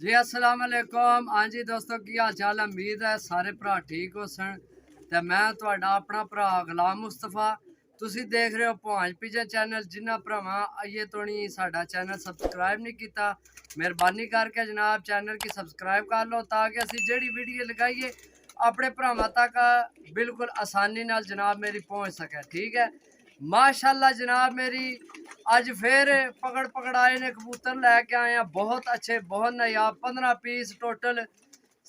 जी अस्सलाम वालेकुम। हाँ जी दोस्तों, की हाल चाल। उम्मीद है सारे भरा ठीक हो सन। तो मैं तुहाडा अपना भरा गुलाम मुस्तफा, तुसी देख रहे हो भांज पिज़्ज़ा चैनल। जिन्होंने भरावां अजे तोड़ी साडा चैनल सबसक्राइब नहीं किया, मेहरबानी करके जनाब चैनल की सबसक्राइब कर लो, ताकि असी जेड़ी वीडियो लगाइए अपने भरावां तक बिल्कुल आसानी नाल जनाब मेरी पहुँच सके। ठीक है, माशाल्लाह जनाब मेरी अज फिर पकड़ पकड़ आए ने कबूतर लैके आए हैं। बहुत अच्छे, बहुत नायाब, 15 पीस टोटल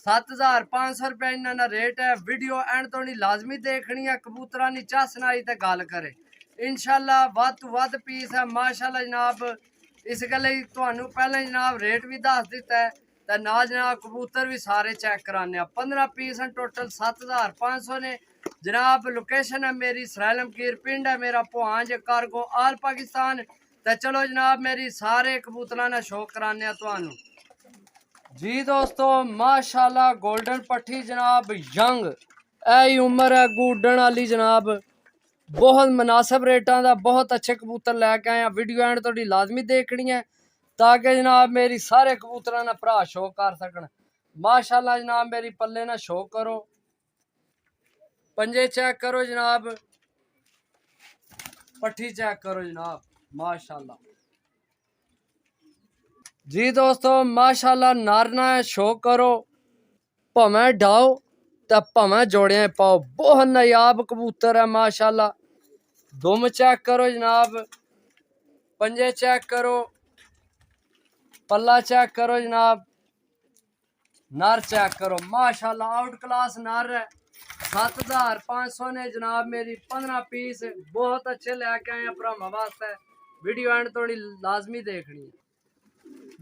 7500 रुपया इन्होंने रेट है। वीडियो एंड तो नहीं लाजमी देखनी है, कबूतरा नहीं चस नाई तो गल करे। इंशाल्लाह वध तो वध पीस है माशाल्लाह जनाब। इस गल तो पहले जनाब रेट भी दस दिता है, तो ना जनाब कबूतर भी सारे चेक कराने। 15 पीस हैं टोटल 7500 ने जनाब। लोकेशन है मेरी सरैलम कीर, पिंड है मेरा भांज, कारगो आल पाकिस्तान। तो चलो जनाब मेरी सारे कबूतरा ने शो कराने तुहानू। जी दोस्तों माशाल्लाह गोल्डन पट्ठी जनाब यंग, ऐ उम्र है गुडन वाली जनाब। बहुत मुनासिब रेटा का बहुत अच्छे कबूतर लैके आए हैं। वीडियो एंड थोड़ी लाजमी देखनी है, ताकि जनाब मेरी सारे कबूतर ने भरा शो कर सकन। माशाल्लाह जनाब मेरी पल्ले ना शो करो, पंजे चेक करो जनाब, पट्ठी चेक करो जनाब माशाल्लाह। जी दोस्तों माशाल्लाह नारना शो करो, भवें डाओ तो भवें जोड़ियां पाओ। बहुत नायाब कबूतर है माशाल्लाह। दुम चेक करो जनाब, पंजे चेक करो, पल्ला चेक करो जनाब, नर चेक करो माशाल्लाह आउट क्लास नर है। 7500 ने जनाब मेरी 15 पीस बहुत अच्छे लैके आए हैं भरावां वास्ते। वीडियो एंड थोड़ी लाजमी देखनी है।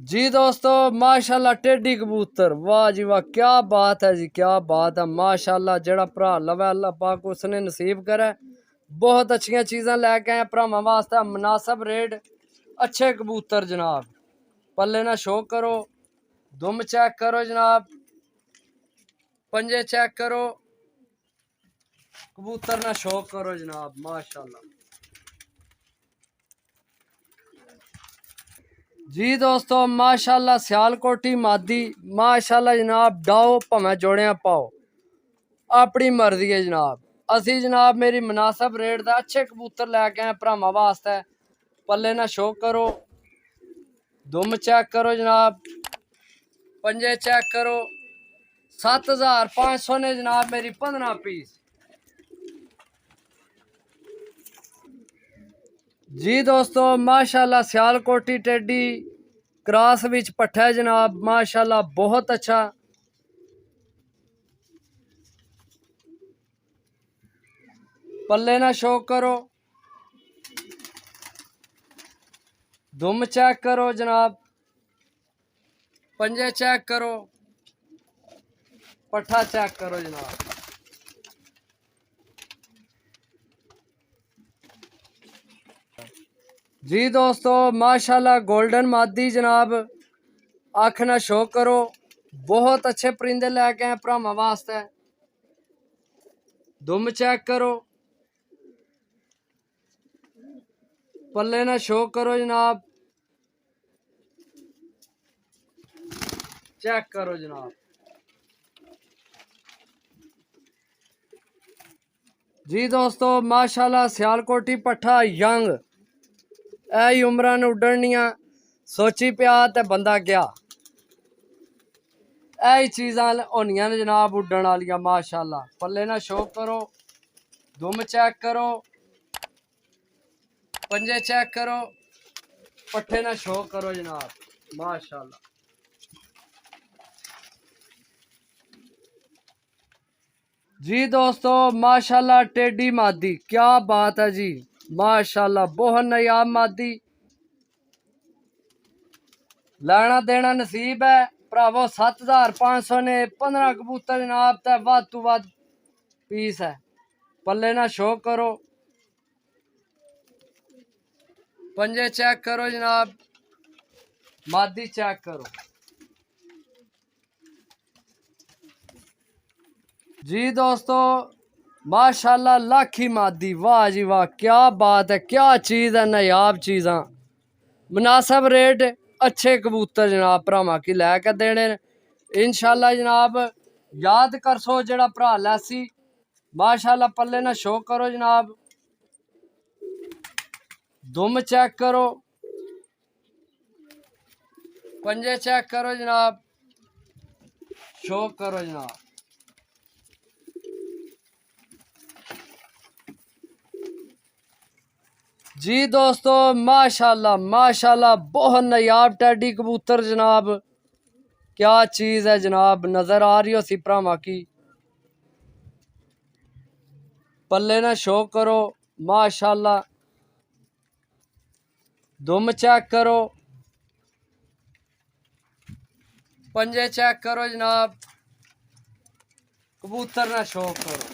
जी दोस्तों माशाल्लाह टेडी कबूतर, वाह जी वाह, क्या बात है जी, क्या बात है माशाल्लाह। जड़ा भरा लवे अल्लाह पाक उसने नसीब करे। बहुत अच्छिया चीज़ां लैके आए भरावां वास्ते, मुनासिब रेट, अच्छे कबूतर जनाब। पल्ले ना शो करो, दुम चेक करो जनाब, पंजे चेक करो, कबूतर ना शो करो जनाब माशाल्लाह। जी दोस्तों माशाल्लाह सियालकोटी मादी माशाल्लाह जनाब। डाओ भवें जोड़ियां पाओ, अपनी मर्जी है जनाब। असी जनाब मेरी मुनासिब रेट का अच्छे कबूतर लैके आए भरावां वास्ते। पल्ले ना शो करो, दुम चेक करो जनाब, पंजे चेक करो। 7500 ने जनाब मेरी 15 पीस। जी दोस्तों माशाल्लाह सियालकोटी टेडी क्रॉस विच पट्ठा है जनाब माशाल्लाह, बहुत अच्छा। पल्ले ना शो करो, दुम चेक करो जनाब, पंजे चेक करो, पट्ठा चेक करो जनाब। जी दोस्तों माशाल्लाह गोल्डन मादी जनाब, अख ना शो करो। बहुत अच्छे परिंदे लैके आए भरावां वास्ते। दुम चेक करो, पल्ले ना शो करो जनाब, चेक करो जनाब। जी दोस्तों माशाल्लाह सियालकोटी पट्ठा यंग, ऐ उम्र ने उड्डनिया, सोची पिया ते बंदा गया। ऐ चीज़ां होनियां ने जनाब उड्डन वालियां माशाल्लाह। पल्ले ना शो करो, दुम चेक करो, पंजे चेक करो, पट्ठे ना शो करो जनाब माशाल्लाह। जी दोस्तों माशाल्लाह टेडी मादी, क्या बात है जी माशाल्लाह। बहुत नायाब मादी, लेना देना नसीब है भरावो। 7500 ने 15 कबूतर जनाब, ते वध तो वध पीस है। पल्ले ना शो करो, पंजे चेक करो जनाब, मादी चेक करो। जी दोस्तों माशाल्लाह लाखी मादी, वाह जी वाह, क्या बात है, क्या चीज़ है, नायाब चीज़ा। मुनासिब रेट अच्छे कबूतर जनाब भरावां की लैके देने इंशाल्लाह जनाब। याद कर सो जेड़ा भरा लैसी माशाल्लाह पल्ले ना शो करो जनाब। दुम चेक करो, पंजे चेक करो जनाब, शो करो जनाब। जी दोस्तों माशाल्लाह माशाल्लाह बहुत नायाब टैडी कबूतर जनाब। क्या चीज है जनाब, नजर आ रही हो सी भरावां की। पल्ले ना शो करो माशाल्लाह। दुम चेक करो, पंजे चेक करो जनाब, कबूतर ना शो करो।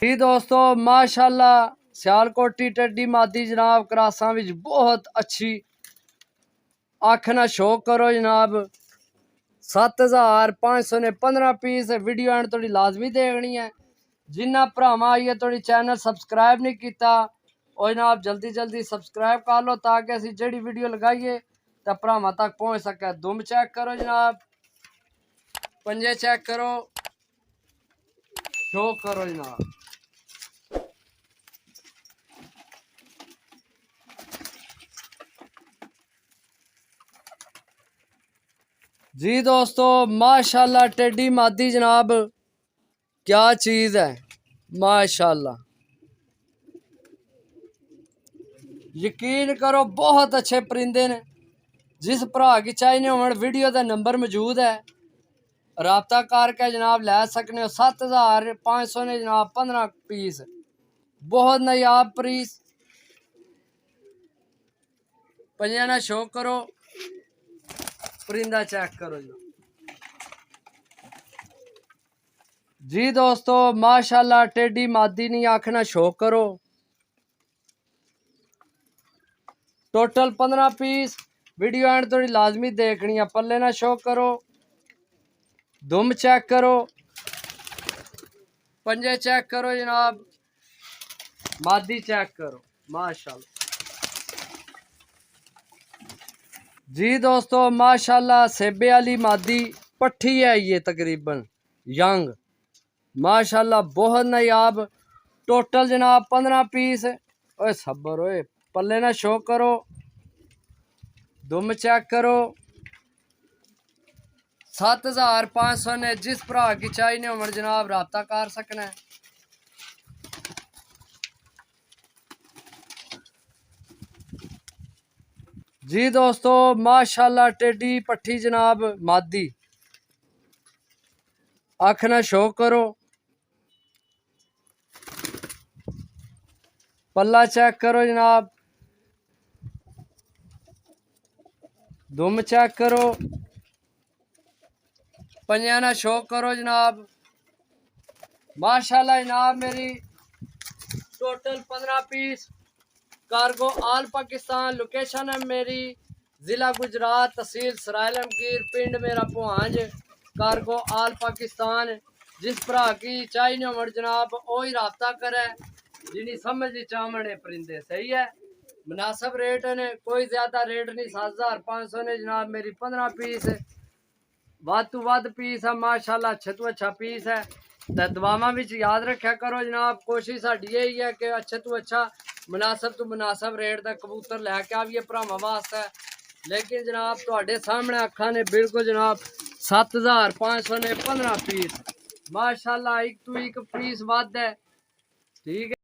जी दोस्तों माशाल्लाह सियालकोटी टेडी मादी जनाब क्रासां विच बहुत अच्छी। अख ना शो करो जनाब। 7500 ने 15 पीस। वीडियो एंड थोड़ी लाजमी देखनी है। जिन्ना भरावां आइए थोड़ी चैनल सबसक्राइब नहीं किया और जनाब जल्दी जल्दी सबसक्राइब कर लो ताकि असी जेड़ी वीडियो लगाइए तो भरावां तक पहुँच सके। दुम चेक करो जनाब, पंजे चेक करो, शो करो जनाब। जी दोस्तों माशाल्लाह टेडी मादी जनाब क्या चीज है माशाल्लाह। यकीन करो बहुत अच्छे परिंदे ने। जिस भरा की चाहिए हो वीडियो का नंबर मौजूद है, राबता करके जनाब लै सकने हो। 7500 ने जनाब 15 पीस। बहुत नायाब पीस। पंजा ना शो करो, परिंदा चेक करो जी दोस्तों माशाल्लाह टेडी मादी नहीं आखना शो करो। Total 15 piece. वीडियो एंड थोड़ी लाजमी देखनी है। पल्ले ना शो करो, दुम चेक करो, पंजे चेक करो जनाब, मादी चेक करो माशाल्लाह। जी दोस्तों माशाल्लाह सेबे वाली मादी पट्ठी है ये तकरीबन यंग माशाल्लाह बहुत नायाब। टोटल जनाब 15 पीस। ओए सबर ओए पल्ले ना शो करो, दुम चेक करो। 7500 ने जिस भरा की चाहिए हो जनाब राबता कर सकना है। जी दोस्तों माशाल्लाह टेडी पट्ठी जनाब मादी। अख ना शो करो, पल्ला चेक करो जनाब, दुम चेक करो, पंजा ना शो करो जनाब। माशाल्लाह जनाब मेरी टोटल 15 पीस। कार्गो आल पाकिस्तान। लोकेशन है मेरी ज़िला गुजरात, तहसील सरायलमगीर, पिंड मेरा पुहांज। कार्गो आल पाकिस्तान। जिस भरा की चाहिए हो जनाब ओ ही राबता करे जिनी समझ चावने परिंदे सही है। मुनासिब रेट ने, कोई ज्यादा रेट नहीं। 7500 ने जनाब मेरी 15 पीस। वध तो वध पीस है माशाल्लाह, अच्छे तो अच्छा पीस है। तो दुआवां विच याद रखा करो जनाब। कोशिश साडी यही है कि अच्छे तो अच्छा मुनासिब तो मुनासिब रेट का कबूतर लैके आइए भरावां वास्ते। लेकिन जनाब तुहाडे सामने अखा ने बिल्कुल जनाब 7500 ने 15 पीस माशाल्लाह। एक तो एक पीस वध है ठीक है।